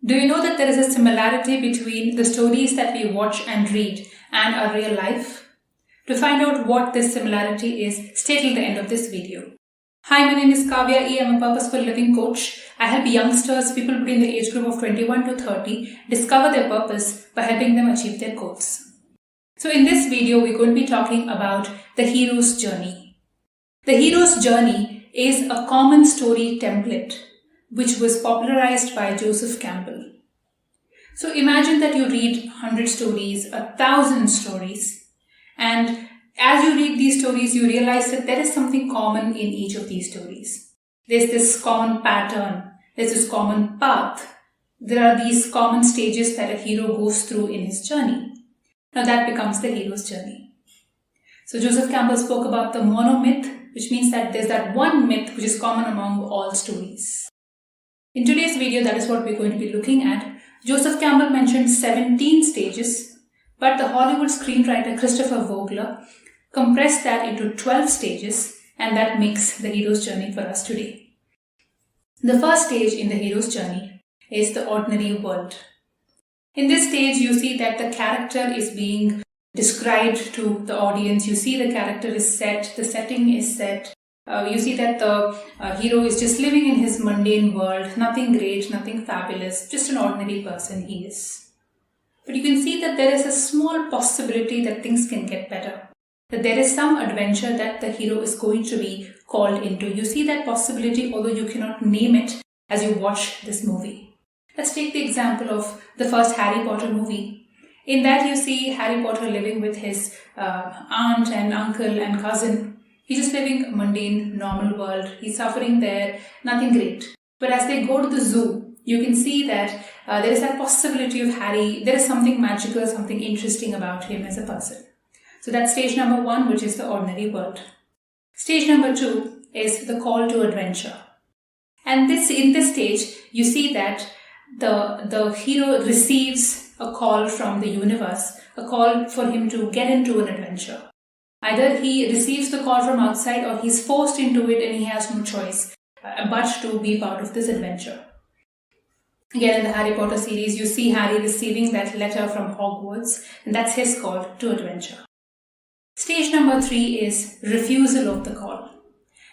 Do you know that there is a similarity between the stories that we watch and read and our real life? To find out what this similarity is, stay till the end of this video. Hi, my name is Kavya E. I'm a purposeful living coach. I help youngsters, people between the age group of 21 to 30, discover their purpose by helping them achieve their goals. So in this video, we're going to be talking about the hero's journey. The hero's journey is a common story template which was popularized by Joseph Campbell. So imagine that you read 100 stories, 1,000 stories, and as you read these stories, you realize that there is something common in each of these stories. There's this common pattern, there's this common path. There are these common stages that a hero goes through in his journey. Now that becomes the hero's journey. So Joseph Campbell spoke about the monomyth, which means that there's that one myth which is common among all stories. In today's video, that is what we're going to be looking at. Joseph Campbell mentioned 17 stages, but the Hollywood screenwriter Christopher Vogler compressed that into 12 stages, and that makes the hero's journey for us today. The first stage in the hero's journey is the ordinary world. In this stage, you see that the character is being described to the audience. You see the character is set, the setting is set. You see that the hero is just living in his mundane world, nothing great, nothing fabulous, just an ordinary person he is. But you can see that there is a small possibility that things can get better, that there is some adventure that the hero is going to be called into. You see that possibility, although you cannot name it as you watch this movie. Let's take the example of the first Harry Potter movie. In that you see Harry Potter living with his aunt and uncle and cousin. He's just living a mundane, normal world. He's suffering there, nothing great. But as they go to the zoo, you can see that there is that possibility of Harry. There is something magical, something interesting about him as a person. So that's stage number 1, which is the ordinary world. Stage number 2 is the call to adventure. And in this stage, you see that the hero receives a call from the universe, a call for him to get into an adventure. Either he receives the call from outside or he's forced into it and he has no choice but to be part of this adventure. Again, in the Harry Potter series, you see Harry receiving that letter from Hogwarts, and that's his call to adventure. Stage number 3 is refusal of the call.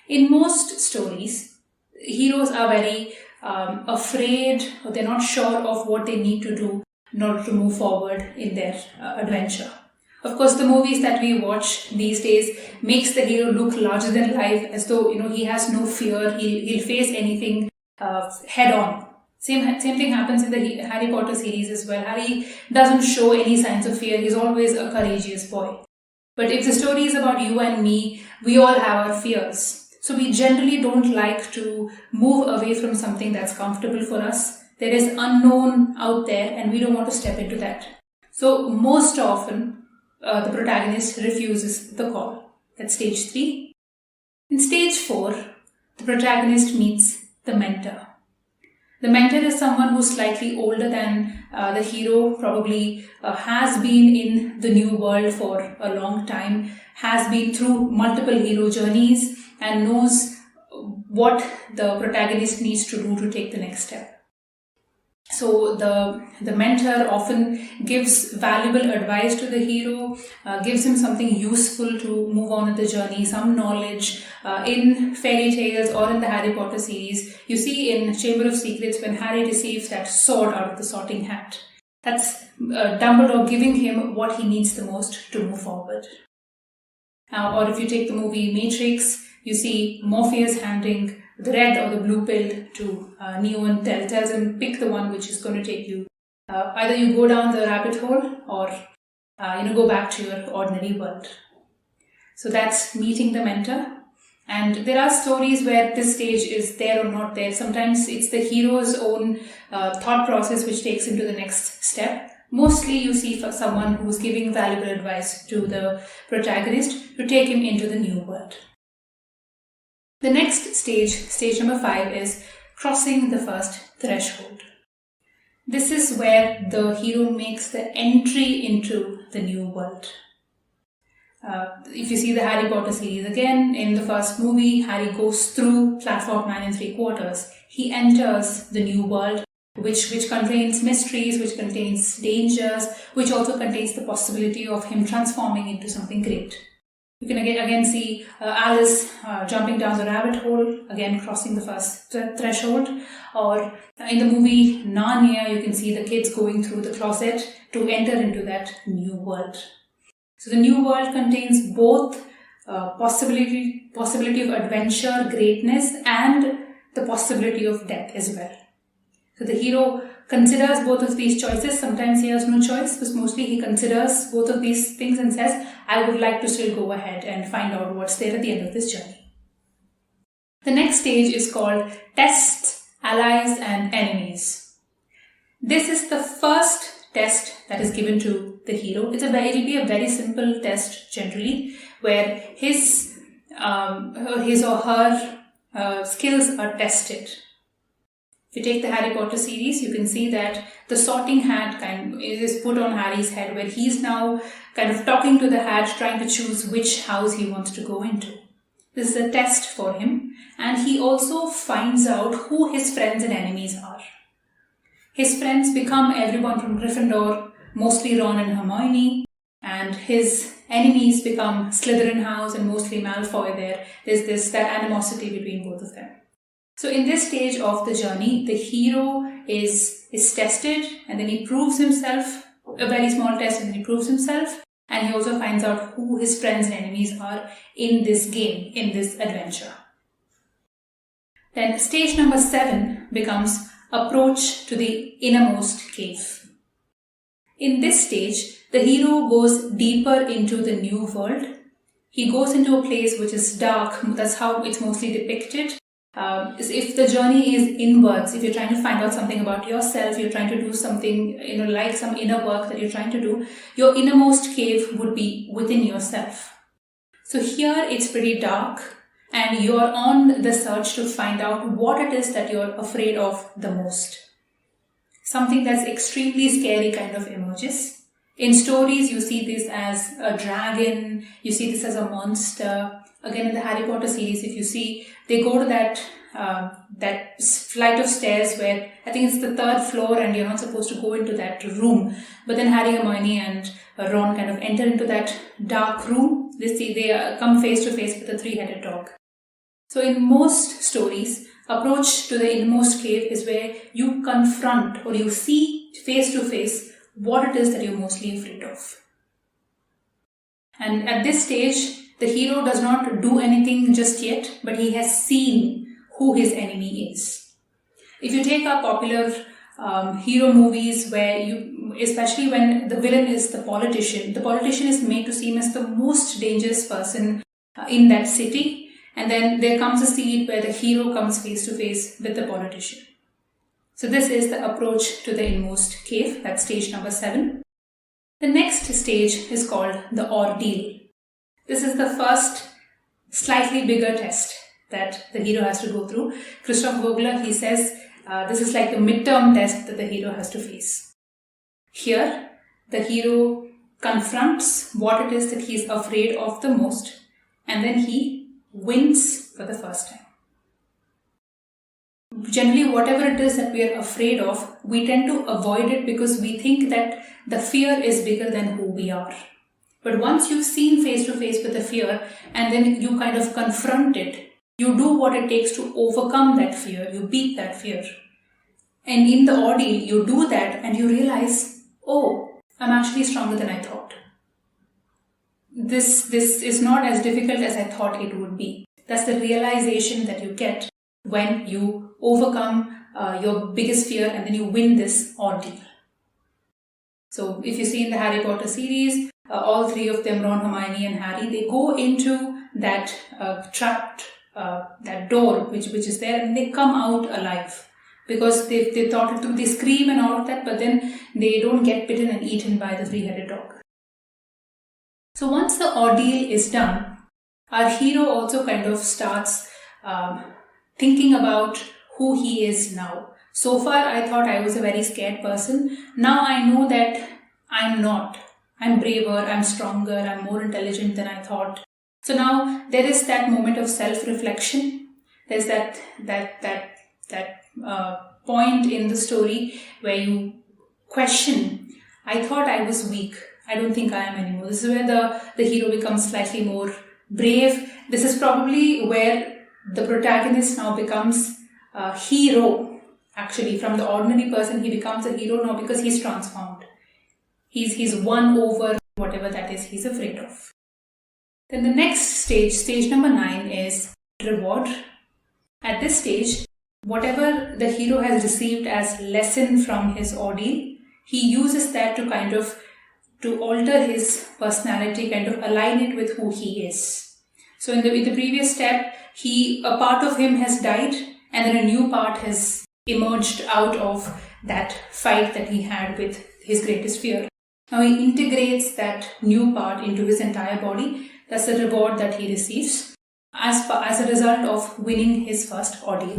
In most stories, heroes are very afraid, or they're not sure of what they need to do in order to move forward in their adventure. Of course, the movies that we watch these days makes the hero look larger than life, as though he has no fear. He'll face anything head on. Same thing happens in the Harry Potter series as well. Harry doesn't show any signs of fear. He's always a courageous boy. But if the story is about you and me, we all have our fears. So we generally don't like to move away from something that's comfortable for us. There is unknown out there and we don't want to step into that. So most often, the protagonist refuses the call. That's stage 3. In stage 4, the protagonist meets the mentor. The mentor is someone who's slightly older than the hero, probably has been in the new world for a long time, has been through multiple hero journeys and knows what the protagonist needs to do to take the next step. So the mentor often gives valuable advice to the hero, gives him something useful to move on in the journey, some knowledge. In fairy tales or in the Harry Potter series, you see in Chamber of Secrets when Harry receives that sword out of the Sorting Hat. That's Dumbledore giving him what he needs the most to move forward. Or if you take the movie Matrix, you see Morpheus handing the red or the blue pill to Neo and tells him pick the one which is going to take you. Either you go down the rabbit hole or go back to your ordinary world. So that's meeting the mentor. And there are stories where this stage is there or not there. Sometimes it's the hero's own thought process which takes him to the next step. Mostly you see for someone who's giving valuable advice to the protagonist to take him into the new world. The next stage, stage number 5, is crossing the first threshold. This is where the hero makes the entry into the new world. If you see the Harry Potter series again, in the first movie, Harry goes through platform 9 3/4. He enters the new world which contains mysteries, which contains dangers, which also contains the possibility of him transforming into something great. You can again see Alice jumping down the rabbit hole, again crossing the first threshold. Or in the movie Narnia, you can see the kids going through the closet to enter into that new world. So the new world contains both possibility of adventure, greatness, and the possibility of death as well. So the hero considers both of these choices. Sometimes he has no choice, but mostly he considers both of these things and says, I would like to still go ahead and find out what's there at the end of this journey. The next stage is called Tests, Allies and Enemies. This is the first test that is given to the hero. It'll be a very simple test generally, where his or her skills are tested. If you take the Harry Potter series, you can see that the sorting hat is put on Harry's head, where he's now kind of talking to the hat, trying to choose which house he wants to go into. This is a test for him, and he also finds out who his friends and enemies are. His friends become everyone from Gryffindor, mostly Ron and Hermione, and his enemies become Slytherin house and mostly Malfoy. There's that animosity between both of them. So in this stage of the journey, the hero is tested, and then he proves himself, a very small test, and then he proves himself, and he also finds out who his friends and enemies are in this game, in this adventure. Then stage number 7 becomes Approach to the Innermost Cave. In this stage, the hero goes deeper into the new world. He goes into a place which is dark. That's how it's mostly depicted. If the journey is inwards, if you're trying to find out something about yourself, you're trying to do something, like some inner work that you're trying to do, your innermost cave would be within yourself. So here it's pretty dark, and you're on the search to find out what it is that you're afraid of the most. Something that's extremely scary kind of emerges. In stories, you see this as a dragon, you see this as a monster. Again, in the Harry Potter series, if you see, they go to that flight of stairs where I think it's the 3rd floor, and you're not supposed to go into that room. But then Harry, Hermione and Ron kind of enter into that dark room. They come face to face with a 3-headed dog. So in most stories, Approach to the Innermost Cave is where you confront, or you see face to face, what it is that you're mostly afraid of. And at this stage, the hero does not do anything just yet, but he has seen who his enemy is. If you take our popular hero movies, where especially when the villain is the politician is made to seem as the most dangerous person in that city, and then there comes a scene where the hero comes face to face with the politician. So this is the Approach to the Innermost Cave. That's stage number 7. The next stage is called the Ordeal. This is the first slightly bigger test that the hero has to go through. Christoph Vogler, he says this is like the midterm test that the hero has to face. Here, the hero confronts what it is that he is afraid of the most, and then he wins for the first time. Generally, whatever it is that we are afraid of, we tend to avoid it because we think that the fear is bigger than who we are. But once you've seen face to face with the fear, and then you kind of confront it, you do what it takes to overcome that fear, you beat that fear. And in the ordeal, you do that and you realize, oh, I'm actually stronger than I thought. This is not as difficult as I thought it would be. That's the realization that you get when you overcome your biggest fear and then you win this ordeal. So if you see in the Harry Potter series, all 3 of them, Ron, Hermione and Harry, they go into that trapped, that door which is there, and they come out alive. Because they thought it through, they scream and all of that, but then they don't get bitten and eaten by the 3-headed dog. So once the ordeal is done, our hero also kind of starts thinking about who he is now. So far, I thought I was a very scared person. Now I know that I'm not. I'm braver, I'm stronger, I'm more intelligent than I thought. So now there is that moment of self-reflection. There's that point in the story where you question, I thought I was weak. I don't think I am anymore. This is where the hero becomes slightly more brave. This is probably where the protagonist now becomes a hero. Actually, from the ordinary person, he becomes a hero now because he's transformed. He's won over whatever that is he's afraid of. Then the next stage number 9, is reward. At this stage, whatever the hero has received as lesson from his ordeal, he uses that to alter his personality, kind of align it with who he is. So in the previous step, a part of him has died, and then a new part has emerged out of that fight that he had with his greatest fear. Now he integrates that new part into his entire body. That's the reward that he receives as a result of winning his first ordeal.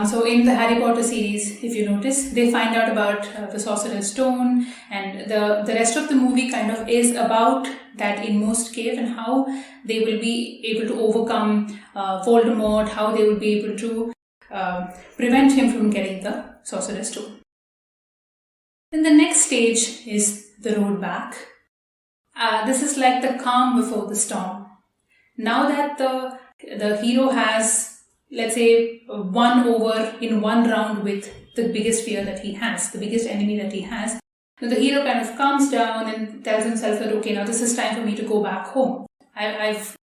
So in the Harry Potter series, if you notice, they find out about the Sorcerer's Stone, and the rest of the movie kind of is about that inmost cave and how they will be able to overcome Voldemort, how they will be able to prevent him from getting the Sorcerer's Stone. Then the next stage is the road back. This is like the calm before the storm. Now that the hero has, let's say, won over in one round with the biggest fear that he has, the biggest enemy that he has, the hero kind of calms down and tells himself that, okay, now this is time for me to go back home. I've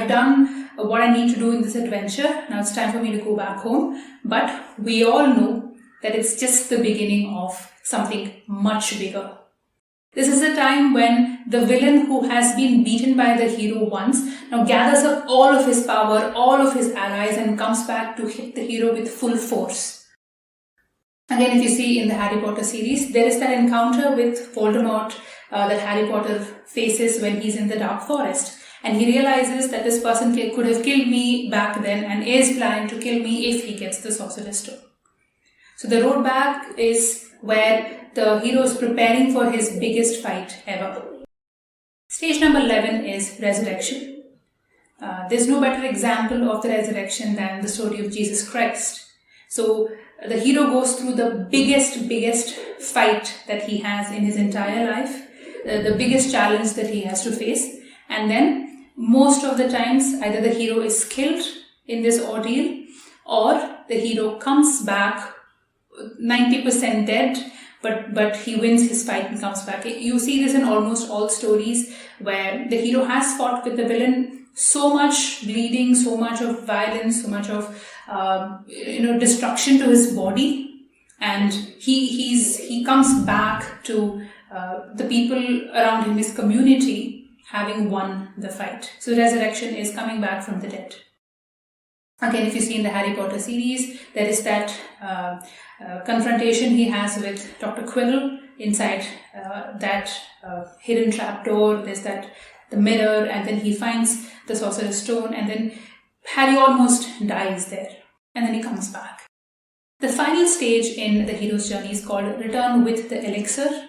done what I need to do in this adventure. Now it's time for me to go back home. But we all know that it's just the beginning of something much bigger. This is the time when the villain who has been beaten by the hero once now gathers up all of his power, all of his allies, and comes back to hit the hero with full force. Again, if you see in the Harry Potter series, there is that encounter with Voldemort that Harry Potter faces when he's in the Dark Forest. And he realizes that this person could have killed me back then and is planning to kill me if he gets the Sorcerer's Stone. So the road back is where the hero is preparing for his biggest fight ever. Stage number 11 is resurrection. There's no better example of the resurrection than the story of Jesus Christ. So the hero goes through the biggest fight that he has in his entire life, the biggest challenge that he has to face, and then most of the times either the hero is killed in this ordeal or the hero comes back 90% dead, but he wins his fight and comes back. You see this in almost all stories where the hero has fought with the villain, so much bleeding, so much of violence, so much of destruction to his body, and he comes back to the people around him, his community, having won the fight. So resurrection is coming back from the dead. Again, if you see in the Harry Potter series, there is that confrontation he has with Dr. Quirrell inside that hidden trapdoor. There's the mirror, and then he finds the Sorcerer's Stone, and then Harry almost dies there, and then he comes back. The final stage in the hero's journey is called Return with the Elixir.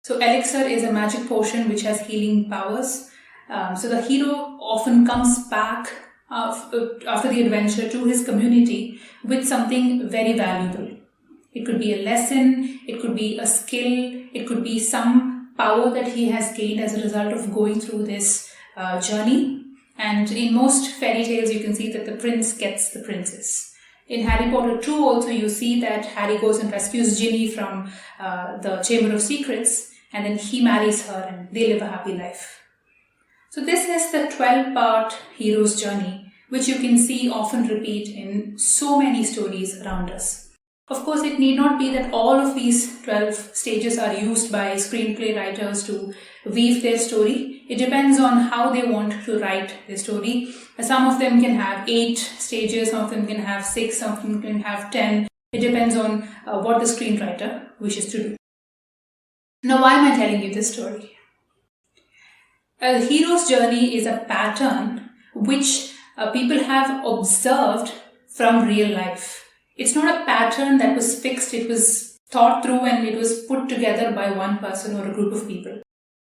So elixir is a magic potion which has healing powers. So the hero often comes back after the adventure to his community with something very valuable. It could be a lesson, it could be a skill, it could be some power that he has gained as a result of going through this journey. And in most fairy tales, you can see that the prince gets the princess. In Harry Potter 2 also, you see that Harry goes and rescues Ginny from the Chamber of Secrets, and then he marries her and they live a happy life. So this is the 12-part hero's journey, which you can see often repeat in so many stories around us. Of course, it need not be that all of these 12 stages are used by screenplay writers to weave their story. It depends on how they want to write their story. Some of them can have 8 stages, some of them can have 6, some of them can have 10. It depends on what the screenwriter wishes to do. Now, why am I telling you this story? A hero's journey is a pattern which people have observed from real life. It's not a pattern that was fixed, it was thought through and it was put together by one person or a group of people.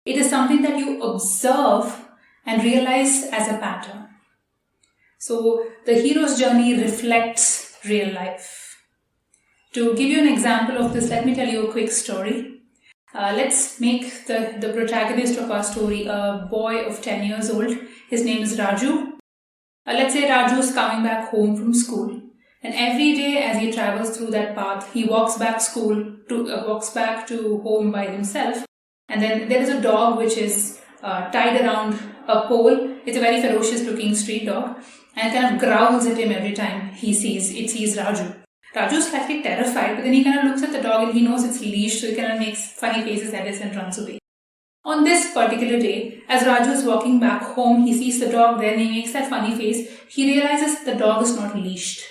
It is something that you observe and realize as a pattern. So the hero's journey reflects real life. To give you an example of this, let me tell you a quick story. Let's make the protagonist of our story a boy of 10 years old. His name is Raju. Let's say Raju is coming back home from school. And every day as he travels through that path, he walks back to home by himself. And then there is a dog which is tied around a pole. It's a very ferocious looking street dog. And it kind of growls at him every time it sees Raju. Raju is slightly terrified, but then he kind of looks at the dog and he knows it's leashed, so he kind of makes funny faces at it and runs away. On this particular day, as Raju is walking back home, he sees the dog there and he makes that funny face. He realizes the dog is not leashed.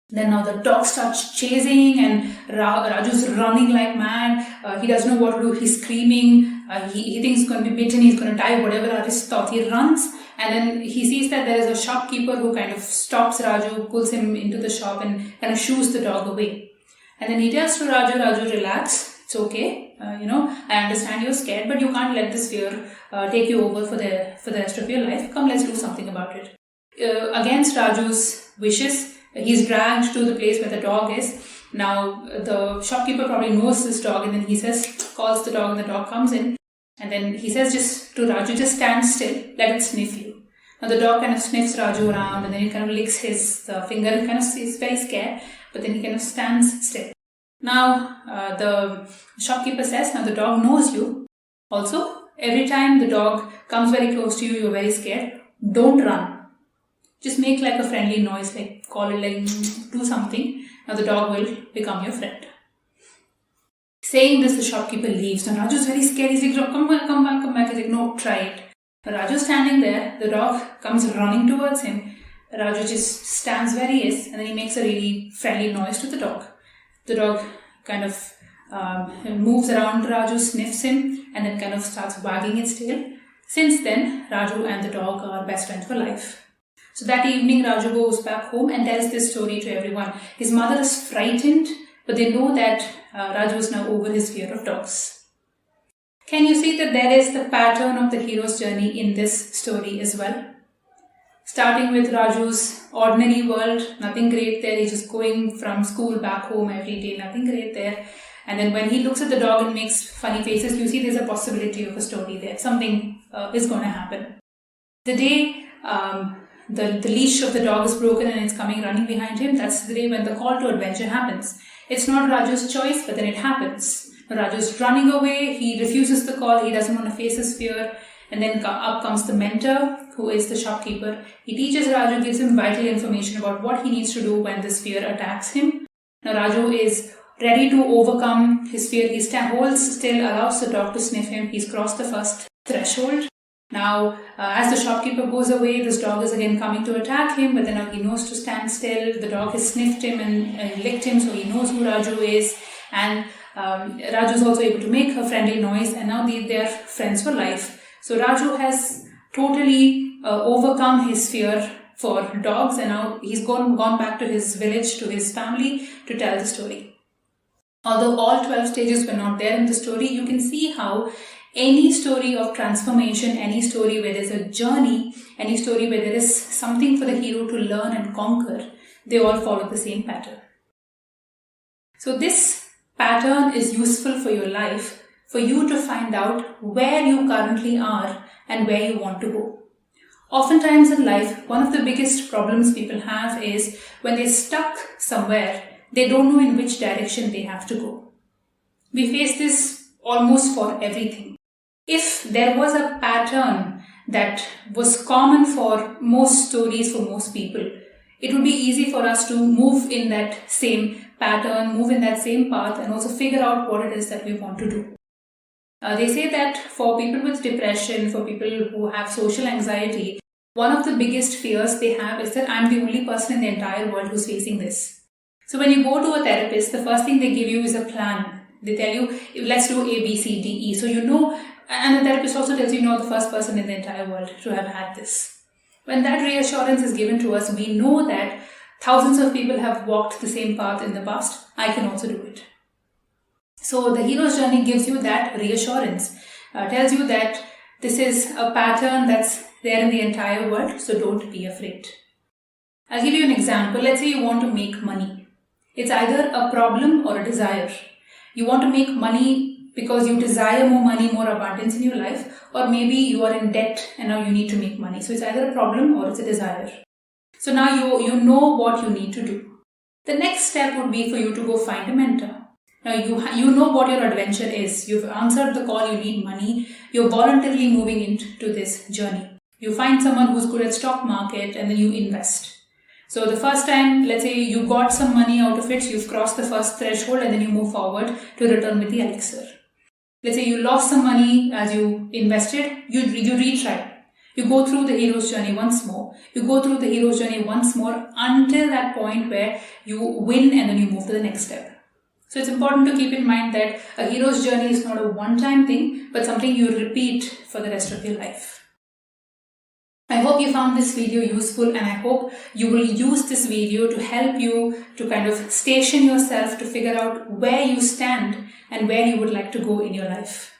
Then now the dog starts chasing and Raju's running like mad. He doesn't know what to do. He's screaming. He thinks he's going to be bitten. He's going to die. Whatever are his thoughts. He runs and then he sees that there is a shopkeeper who kind of stops Raju, pulls him into the shop and kind of shoos the dog away. And then he tells to Raju, relax. It's okay. I understand you're scared, but you can't let this fear take you over for the rest of your life. Come, let's do something about it. Against Raju's wishes, he's dragged to the place where the dog is. Now, the shopkeeper probably knows this dog and then he calls the dog and the dog comes in. And then he says to Raju, just stand still, let it sniff you. Now, the dog kind of sniffs Raju around and then he kind of licks his finger and kind of is very scared. But then he kind of stands still. Now, the shopkeeper says, now the dog knows you. Also, every time the dog comes very close to you, you're very scared. Don't run. Just make like a friendly noise, like call it, like do something. Now the dog will become your friend. Saying this, the shopkeeper leaves. Now Raju's very scared. He's like, come back. He's like, no, try it. Raju's standing there. The dog comes running towards him. Raju just stands where he is and then he makes a really friendly noise to the dog. The dog kind of moves around Raju, sniffs him and then kind of starts wagging its tail. Since then, Raju and the dog are best friends for life. So that evening, Raju goes back home and tells this story to everyone. His mother is frightened, but they know that Raju is now over his fear of dogs. Can you see that there is the pattern of the hero's journey in this story as well? Starting with Raju's ordinary world, nothing great there. He's just going from school back home every day, nothing great there. And then when he looks at the dog and makes funny faces, you see there's a possibility of a story there. Something is going to happen. The day the leash of the dog is broken and it's coming running behind him, that's the day when the call to adventure happens. It's not Raju's choice, but then it happens. Raju's running away, he refuses the call, he doesn't want to face his fear, and then up comes the mentor, who is the shopkeeper. He teaches Raju, gives him vital information about what he needs to do when this fear attacks him. Now Raju is ready to overcome his fear. He holds still, allows the dog to sniff him. He's crossed the first threshold. Now, as the shopkeeper goes away, this dog is again coming to attack him, but then now he knows to stand still. The dog has sniffed him and licked him, so he knows who Raju is. And Raju is also able to make a friendly noise, and now they are friends for life. So Raju has totally overcome his fear for dogs, and now he's gone back to his village, to his family, to tell the story. Although all 12 stages were not there in the story, you can see how any story of transformation, any story where there's a journey, any story where there is something for the hero to learn and conquer, they all follow the same pattern. So this pattern is useful for your life, for you to find out where you currently are and where you want to go. Oftentimes in life, one of the biggest problems people have is when they're stuck somewhere, they don't know in which direction they have to go. We face this almost for everything. If there was a pattern that was common for most stories, for most people, it would be easy for us to move in that same pattern, move in that same path, and also figure out what it is that we want to do. They say that for people with depression, for people who have social anxiety, one of the biggest fears they have is that I'm the only person in the entire world who's facing this. So when you go to a therapist, the first thing they give you is a plan. They tell you, let's do A, B, C, D, E. So you know, and the therapist also tells you, you're the first person in the entire world to have had this. When that reassurance is given to us, we know that thousands of people have walked the same path in the past. I can also do it. So the hero's journey gives you that reassurance, tells you that this is a pattern that's there in the entire world, so don't be afraid. I'll give you an example. Let's say you want to make money. It's either a problem or a desire. You want to make money because you desire more money, more abundance in your life, or maybe you are in debt and now you need to make money. So it's either a problem or it's a desire. So now you know what you need to do. The next step would be for you to go find a mentor. Now you know what your adventure is. You've answered the call, you need money. You're voluntarily moving into this journey. You find someone who's good at stock market and then you invest. So the first time, let's say you got some money out of it, you've crossed the first threshold and then you move forward to return with the elixir. Let's say you lost some money as you invested, you retry. You go through the hero's journey once more. You go through the hero's journey once more until that point where you win and then you move to the next step. So it's important to keep in mind that a hero's journey is not a one-time thing, but something you repeat for the rest of your life. I hope you found this video useful, and I hope you will use this video to help you to kind of station yourself to figure out where you stand and where you would like to go in your life.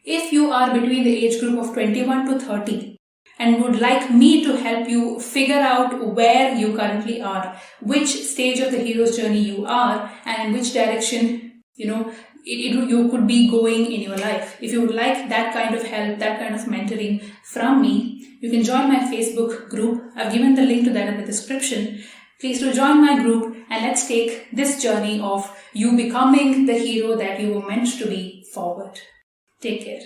If you are between the age group of 21 to 30 and would like me to help you figure out where you currently are, which stage of the hero's journey you are, and in which direction, you could be going in your life. If you would like that kind of help, that kind of mentoring from me, you can join my Facebook group. I've given the link to that in the description. Please do join my group and let's take this journey of you becoming the hero that you were meant to be forward. Take care.